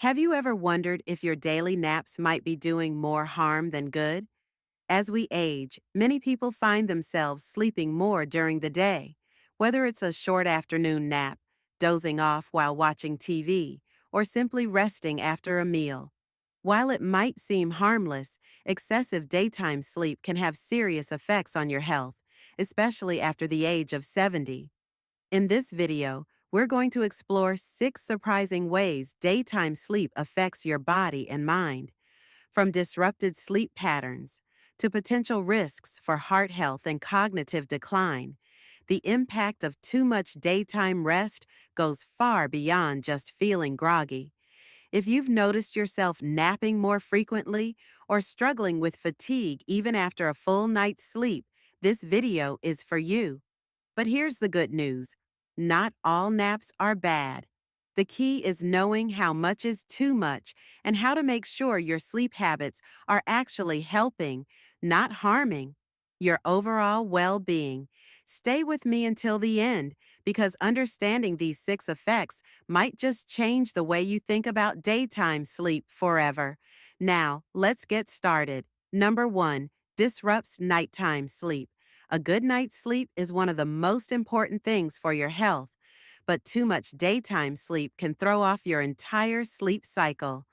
Have you ever wondered if your daily naps might be doing more harm than good? As we age, many people find themselves sleeping more during the day, whether it's a short afternoon nap, dozing off while watching TV, or simply resting after a meal. While it might seem harmless, excessive daytime sleep can have serious effects on your health, especially after the age of 70. In this video, we're going to explore 6 surprising ways daytime sleep affects your body and mind, from disrupted sleep patterns to potential risks for heart health and cognitive decline. The impact of too much daytime rest goes far beyond just feeling groggy. If you've noticed yourself napping more frequently or struggling with fatigue even after a full night's sleep, this video is for you. But here's the good news. Not all naps are bad. The key is knowing how much is too much and how to make sure your sleep habits are actually helping, not harming, your overall well-being. Stay with me until the end because understanding these 6 effects might just change the way you think about daytime sleep forever. Now, let's get started. Number 1, disrupts nighttime sleep. A good night's sleep is one of the most important things for your health, but too much daytime sleep can throw off your entire sleep cycle.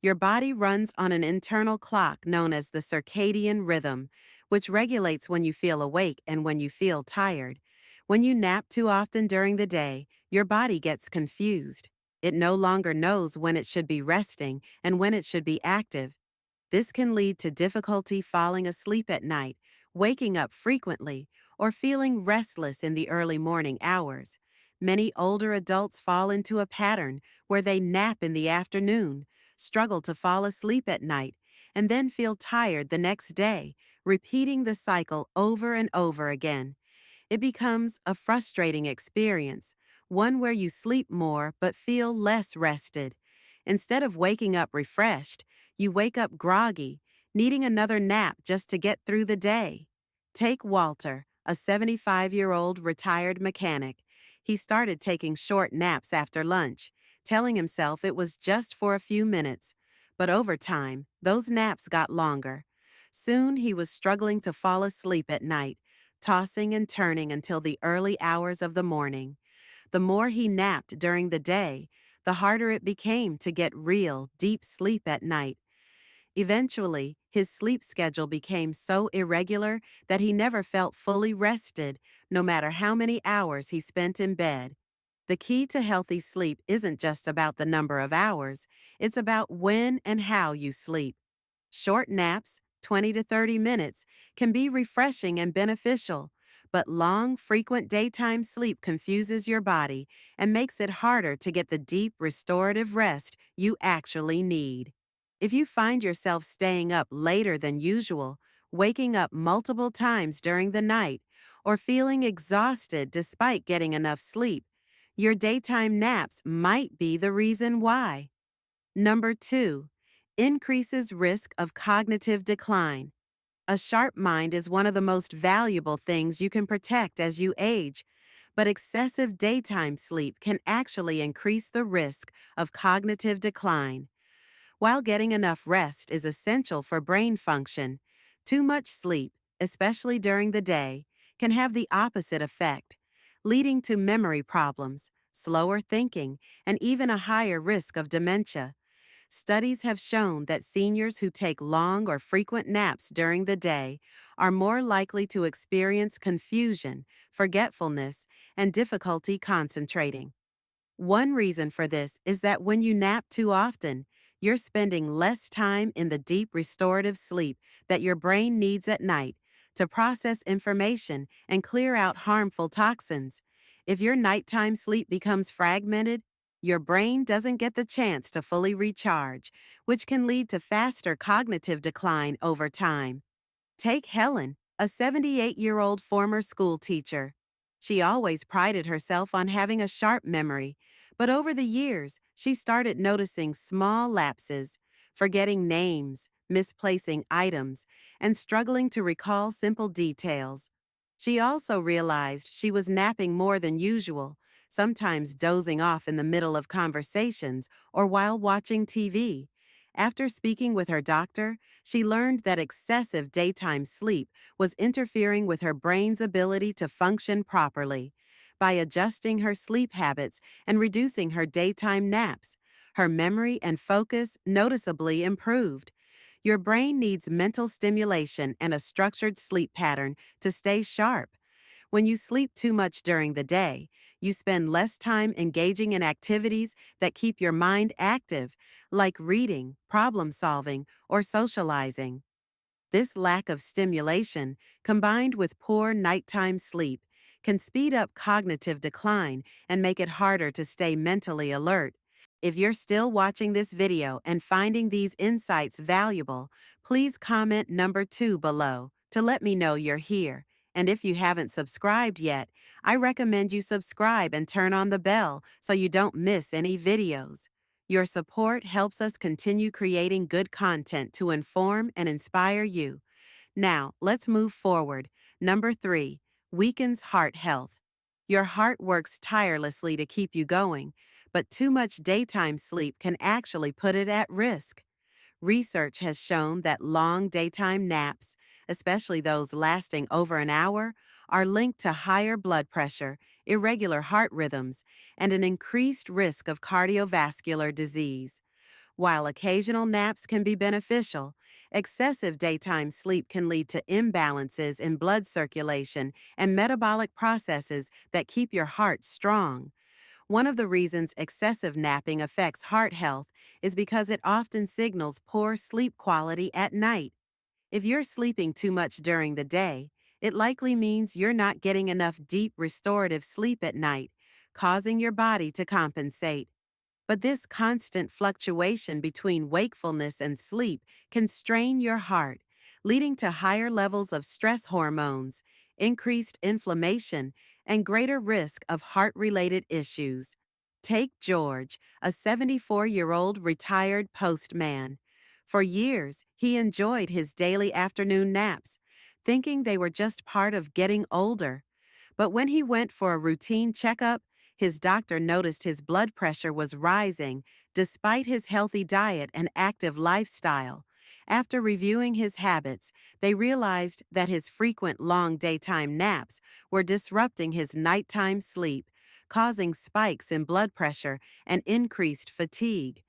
Your body runs on an internal clock known as the circadian rhythm, which regulates when you feel awake and when you feel tired. When you nap too often during the day, your body gets confused. It no longer knows when it should be resting and when it should be active. This can lead to difficulty falling asleep at night, waking up frequently, or feeling restless in the early morning hours. Many older adults fall into a pattern where they nap in the afternoon, struggle to fall asleep at night, and then feel tired the next day, repeating the cycle over and over again. It becomes a frustrating experience, one where you sleep more but feel less rested. Instead of waking up refreshed, you wake up groggy, needing another nap just to get through the day. Take Walter, a 75-year-old retired mechanic. He started taking short naps after lunch, telling himself it was just for a few minutes. But over time, those naps got longer. Soon he was struggling to fall asleep at night, tossing and turning until the early hours of the morning. The more he napped during the day, the harder it became to get real, deep sleep at night. Eventually, his sleep schedule became so irregular that he never felt fully rested, no matter how many hours he spent in bed. The key to healthy sleep isn't just about the number of hours, it's about when and how you sleep. Short naps, 20 to 30 minutes, can be refreshing and beneficial, but long, frequent daytime sleep confuses your body and makes it harder to get the deep, restorative rest you actually need. If you find yourself staying up later than usual, waking up multiple times during the night, or feeling exhausted despite getting enough sleep, your daytime naps might be the reason why. Number 2, increases risk of cognitive decline. A sharp mind is one of the most valuable things you can protect as you age, but excessive daytime sleep can actually increase the risk of cognitive decline. While getting enough rest is essential for brain function, too much sleep, especially during the day, can have the opposite effect, leading to memory problems, slower thinking, and even a higher risk of dementia. Studies have shown that seniors who take long or frequent naps during the day are more likely to experience confusion, forgetfulness, and difficulty concentrating. One reason for this is that when you nap too often, you're spending less time in the deep restorative sleep that your brain needs at night to process information and clear out harmful toxins. If your nighttime sleep becomes fragmented, your brain doesn't get the chance to fully recharge, which can lead to faster cognitive decline over time. Take Helen, a 78-year-old former school teacher. She always prided herself on having a sharp memory, but over the years, she started noticing small lapses, forgetting names, misplacing items, and struggling to recall simple details. She also realized she was napping more than usual, sometimes dozing off in the middle of conversations or while watching TV. After speaking with her doctor, she learned that excessive daytime sleep was interfering with her brain's ability to function properly. By adjusting her sleep habits and reducing her daytime naps, her memory and focus noticeably improved. Your brain needs mental stimulation and a structured sleep pattern to stay sharp. When you sleep too much during the day, you spend less time engaging in activities that keep your mind active, like reading, problem solving, or socializing. This lack of stimulation, combined with poor nighttime sleep, can speed up cognitive decline and make it harder to stay mentally alert. If you're still watching this video and finding these insights valuable, please comment number 2 below to let me know you're here. And if you haven't subscribed yet, I recommend you subscribe and turn on the bell so you don't miss any videos. Your support helps us continue creating good content to inform and inspire you. Now, let's move forward. Number 3, weakens heart health. Your heart works tirelessly to keep you going, but too much daytime sleep can actually put it at risk. Research has shown that long daytime naps, especially those lasting over an hour, are linked to higher blood pressure, irregular heart rhythms, and an increased risk of cardiovascular disease. While occasional naps can be beneficial, excessive daytime sleep can lead to imbalances in blood circulation and metabolic processes that keep your heart strong. One of the reasons excessive napping affects heart health is because it often signals poor sleep quality at night. If you're sleeping too much during the day, it likely means you're not getting enough deep restorative sleep at night, causing your body to compensate. But this constant fluctuation between wakefulness and sleep can strain your heart, leading to higher levels of stress hormones, increased inflammation, and greater risk of heart-related issues. Take George, a 74-year-old retired postman. For years, he enjoyed his daily afternoon naps, thinking they were just part of getting older. But when he went for a routine checkup, his doctor noticed his blood pressure was rising despite his healthy diet and active lifestyle. After reviewing his habits, they realized that his frequent long daytime naps were disrupting his nighttime sleep, causing spikes in blood pressure and increased fatigue.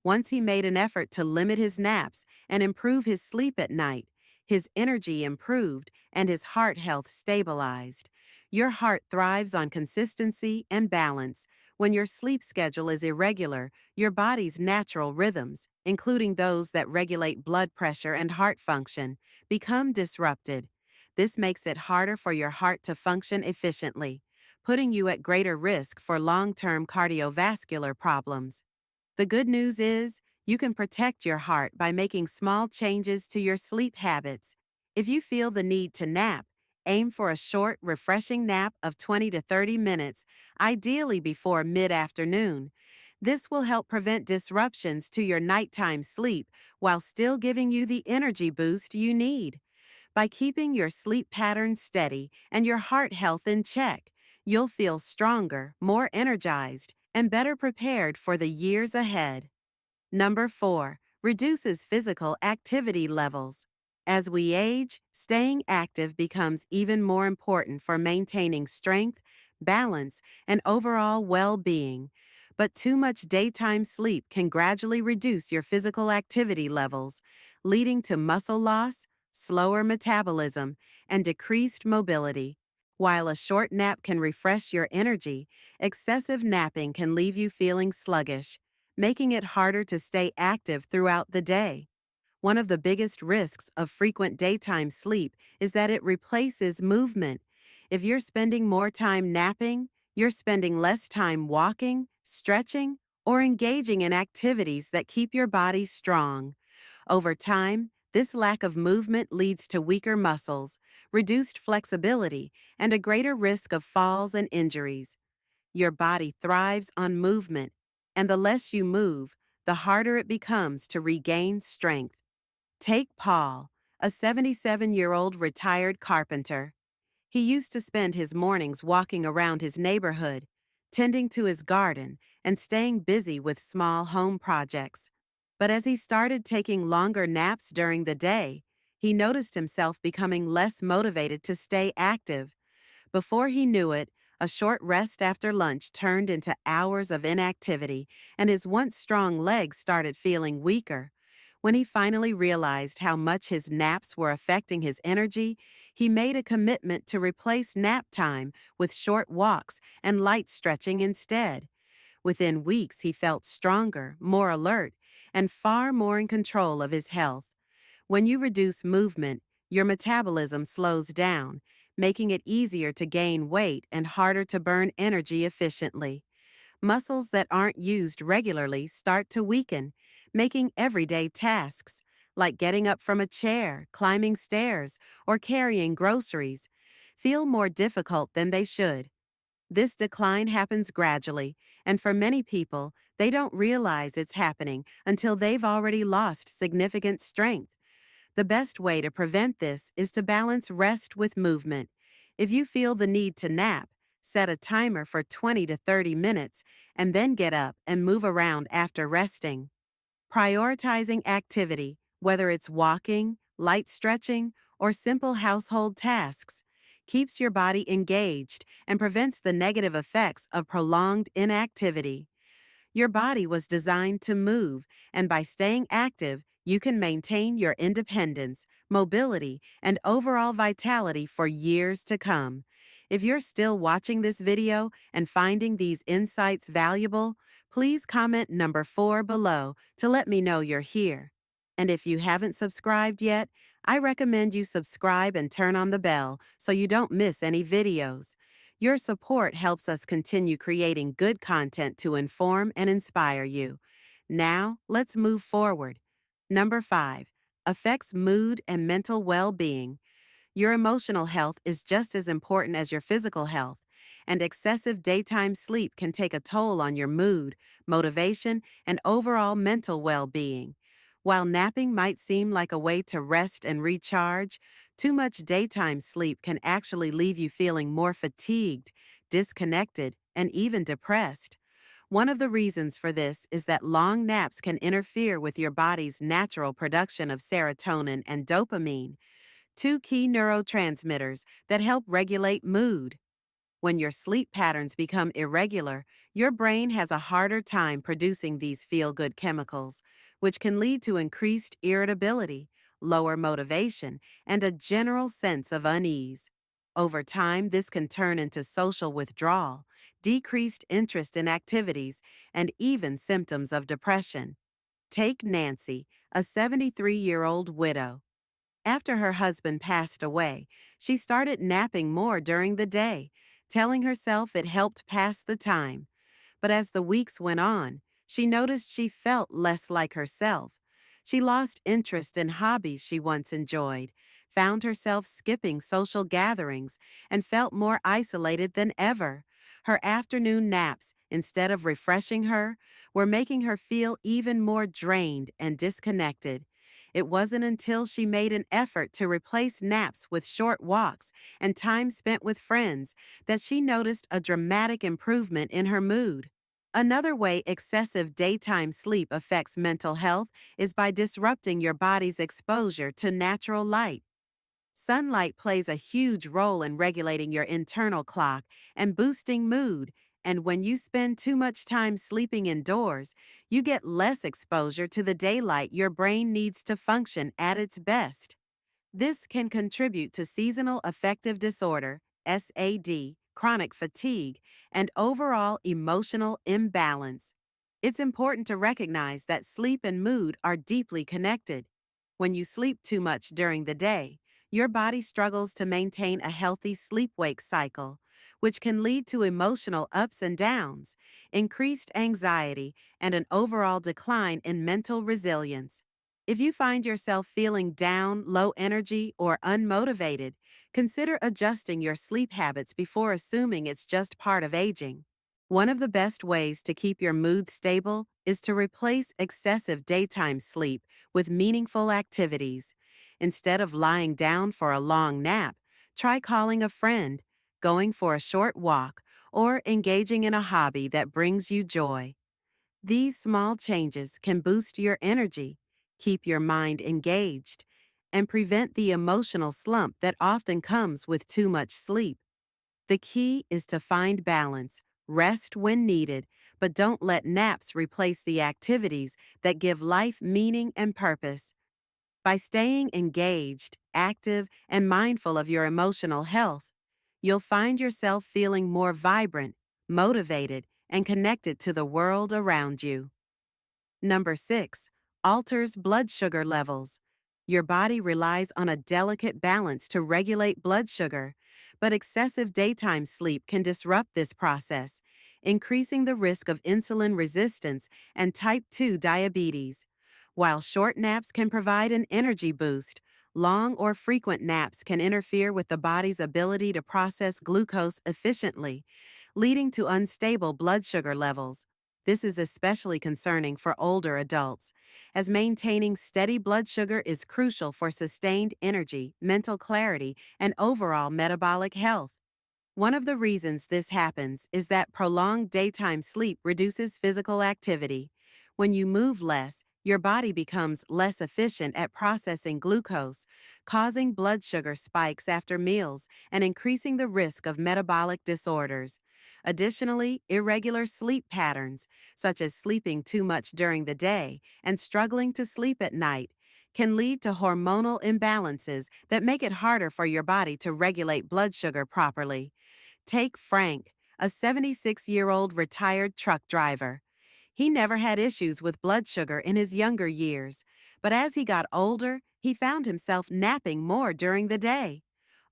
Once he made an effort to limit his naps and improve his sleep at night, his energy improved and his heart health stabilized. Your heart thrives on consistency and balance. When your sleep schedule is irregular, your body's natural rhythms, including those that regulate blood pressure and heart function, become disrupted. This makes it harder for your heart to function efficiently, putting you at greater risk for long-term cardiovascular problems. The good news is, you can protect your heart by making small changes to your sleep habits. If you feel the need to nap, aim for a short, refreshing nap of 20 to 30 minutes, ideally before mid-afternoon. This will help prevent disruptions to your nighttime sleep while still giving you the energy boost you need. By keeping your sleep pattern steady and your heart health in check, you'll feel stronger, more energized, and better prepared for the years ahead. Number 4, reduces physical activity levels. As we age, staying active becomes even more important for maintaining strength, balance, and overall well-being. But too much daytime sleep can gradually reduce your physical activity levels, leading to muscle loss, slower metabolism, and decreased mobility. While a short nap can refresh your energy, excessive napping can leave you feeling sluggish, making it harder to stay active throughout the day. One of the biggest risks of frequent daytime sleep is that it replaces movement. If you're spending more time napping, you're spending less time walking, stretching, or engaging in activities that keep your body strong. Over time, this lack of movement leads to weaker muscles, reduced flexibility, and a greater risk of falls and injuries. Your body thrives on movement, and the less you move, the harder it becomes to regain strength. Take Paul, a 77-year-old retired carpenter. He used to spend his mornings walking around his neighborhood, tending to his garden, and staying busy with small home projects. But as he started taking longer naps during the day, he noticed himself becoming less motivated to stay active. Before he knew it, a short rest after lunch turned into hours of inactivity, and his once strong legs started feeling weaker. When he finally realized how much his naps were affecting his energy, he made a commitment to replace nap time with short walks and light stretching instead. Within weeks, he felt stronger, more alert, and far more in control of his health. When you reduce movement, your metabolism slows down, making it easier to gain weight and harder to burn energy efficiently. Muscles that aren't used regularly start to weaken, making everyday tasks, like getting up from a chair, climbing stairs, or carrying groceries, feel more difficult than they should. This decline happens gradually, and for many people, they don't realize it's happening until they've already lost significant strength. The best way to prevent this is to balance rest with movement. If you feel the need to nap, set a timer for 20 to 30 minutes and then get up and move around after resting. Prioritizing activity, whether it's walking, light stretching, or simple household tasks, keeps your body engaged and prevents the negative effects of prolonged inactivity. Your body was designed to move, and by staying active, you can maintain your independence, mobility, and overall vitality for years to come. If you're still watching this video and finding these insights valuable, please comment number 4 below to let me know you're here. And if you haven't subscribed yet, I recommend you subscribe and turn on the bell so you don't miss any videos. Your support helps us continue creating good content to inform and inspire you. Now, let's move forward. Number 5. Affects mood and mental well-being. Your emotional health is just as important as your physical health, and excessive daytime sleep can take a toll on your mood, motivation, and overall mental well-being. While napping might seem like a way to rest and recharge, too much daytime sleep can actually leave you feeling more fatigued, disconnected, and even depressed. One of the reasons for this is that long naps can interfere with your body's natural production of serotonin and dopamine, two key neurotransmitters that help regulate mood. When your sleep patterns become irregular, your brain has a harder time producing these feel-good chemicals, which can lead to increased irritability, lower motivation, and a general sense of unease. Over time, this can turn into social withdrawal, decreased interest in activities, and even symptoms of depression. Take Nancy, a 73-year-old widow. After her husband passed away, she started napping more during the day, telling herself it helped pass the time. But as the weeks went on, she noticed she felt less like herself. She lost interest in hobbies she once enjoyed, found herself skipping social gatherings, and felt more isolated than ever. Her afternoon naps, instead of refreshing her, were making her feel even more drained and disconnected. It wasn't until she made an effort to replace naps with short walks and time spent with friends that she noticed a dramatic improvement in her mood. Another way excessive daytime sleep affects mental health is by disrupting your body's exposure to natural light. Sunlight plays a huge role in regulating your internal clock and boosting mood, and when you spend too much time sleeping indoors, you get less exposure to the daylight your brain needs to function at its best. This can contribute to seasonal affective disorder, SAD, chronic fatigue, and overall emotional imbalance. It's important to recognize that sleep and mood are deeply connected. When you sleep too much during the day, your body struggles to maintain a healthy sleep-wake cycle, which can lead to emotional ups and downs, increased anxiety, and an overall decline in mental resilience. If you find yourself feeling down, low energy, or unmotivated, consider adjusting your sleep habits before assuming it's just part of aging. One of the best ways to keep your mood stable is to replace excessive daytime sleep with meaningful activities. Instead of lying down for a long nap, try calling a friend, going for a short walk, or engaging in a hobby that brings you joy. These small changes can boost your energy, keep your mind engaged, and prevent the emotional slump that often comes with too much sleep. The key is to find balance, rest when needed, but don't let naps replace the activities that give life meaning and purpose. By staying engaged, active, and mindful of your emotional health, you'll find yourself feeling more vibrant, motivated, and connected to the world around you. Number 6, alters blood sugar levels. Your body relies on a delicate balance to regulate blood sugar, but excessive daytime sleep can disrupt this process, increasing the risk of insulin resistance and type 2 diabetes. While short naps can provide an energy boost, long or frequent naps can interfere with the body's ability to process glucose efficiently, leading to unstable blood sugar levels. This is especially concerning for older adults, as maintaining steady blood sugar is crucial for sustained energy, mental clarity, and overall metabolic health. One of the reasons this happens is that prolonged daytime sleep reduces physical activity. When you move less, your body becomes less efficient at processing glucose, causing blood sugar spikes after meals and increasing the risk of metabolic disorders. Additionally, irregular sleep patterns, such as sleeping too much during the day and struggling to sleep at night, can lead to hormonal imbalances that make it harder for your body to regulate blood sugar properly. Take Frank, a 76-year-old retired truck driver. He never had issues with blood sugar in his younger years, but as he got older, he found himself napping more during the day.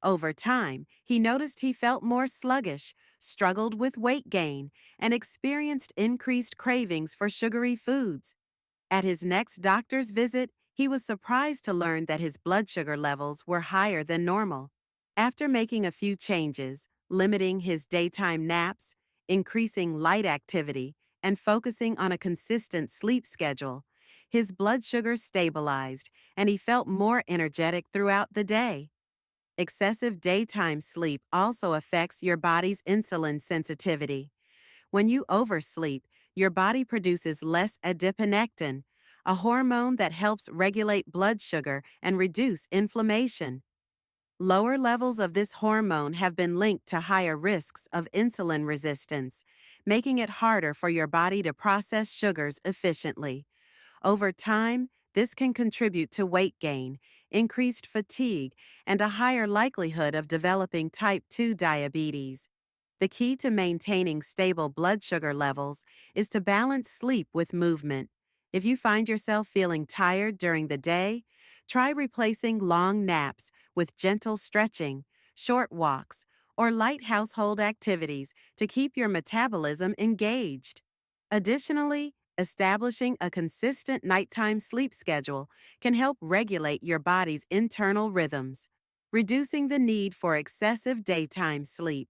Over time, he noticed he felt more sluggish, struggled with weight gain, and experienced increased cravings for sugary foods. At his next doctor's visit, he was surprised to learn that his blood sugar levels were higher than normal. After making a few changes, limiting his daytime naps, increasing light activity, and focusing on a consistent sleep schedule, his blood sugar stabilized and he felt more energetic throughout the day. Excessive daytime sleep also affects your body's insulin sensitivity. When you oversleep, your body produces less adiponectin, a hormone that helps regulate blood sugar and reduce inflammation. Lower levels of this hormone have been linked to higher risks of insulin resistance, making it harder for your body to process sugars efficiently. Over time, this can contribute to weight gain, increased fatigue, and a higher likelihood of developing type 2 diabetes. The key to maintaining stable blood sugar levels is to balance sleep with movement. If you find yourself feeling tired during the day, try replacing long naps with gentle stretching, short walks, or light household activities to keep your metabolism engaged. Additionally, establishing a consistent nighttime sleep schedule can help regulate your body's internal rhythms, reducing the need for excessive daytime sleep.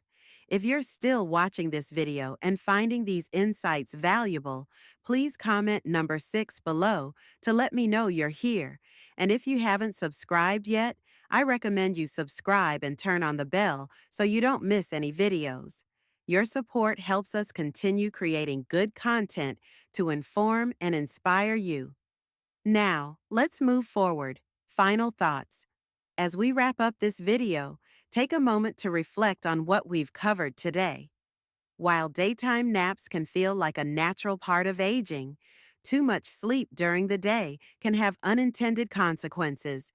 If you're still watching this video and finding these insights valuable, please comment number 6 below to let me know you're here. And if you haven't subscribed yet, I recommend you subscribe and turn on the bell so you don't miss any videos. Your support helps us continue creating good content to inform and inspire you. Now, let's move forward. Final thoughts. As we wrap up this video, take a moment to reflect on what we've covered today. While daytime naps can feel like a natural part of aging, too much sleep during the day can have unintended consequences.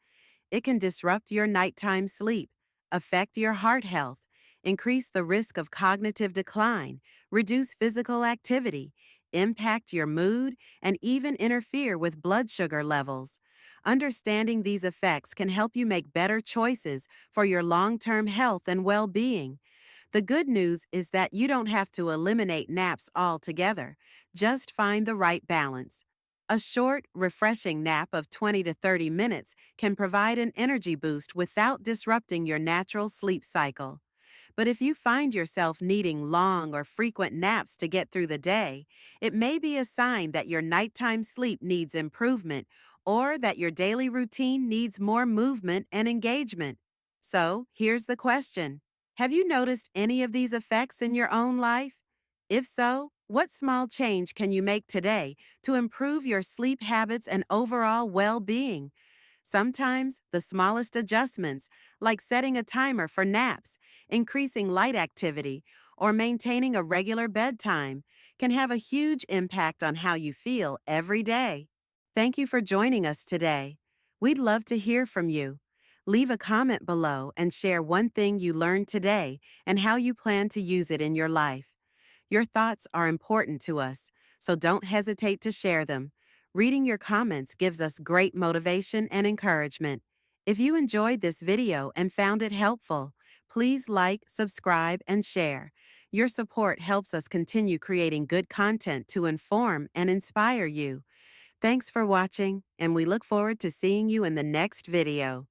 It can disrupt your nighttime sleep, affect your heart health, increase the risk of cognitive decline, reduce physical activity, impact your mood, and even interfere with blood sugar levels. Understanding these effects can help you make better choices for your long-term health and well-being. The good news is that you don't have to eliminate naps altogether. Just find the right balance. A short, refreshing nap of 20 to 30 minutes can provide an energy boost without disrupting your natural sleep cycle. But if you find yourself needing long or frequent naps to get through the day, it may be a sign that your nighttime sleep needs improvement or that your daily routine needs more movement and engagement. So, here's the question. Have you noticed any of these effects in your own life? If so, what small change can you make today to improve your sleep habits and overall well being? Sometimes the smallest adjustments, like setting a timer for naps, increasing light activity, or maintaining a regular bedtime, can have a huge impact on how you feel every day. Thank you for joining us today. We'd love to hear from you. Leave a comment below and share one thing you learned today and how you plan to use it in your life. Your thoughts are important to us, so don't hesitate to share them. Reading your comments gives us great motivation and encouragement. If you enjoyed this video and found it helpful, please like, subscribe, and share. Your support helps us continue creating good content to inform and inspire you. Thanks for watching, and we look forward to seeing you in the next video.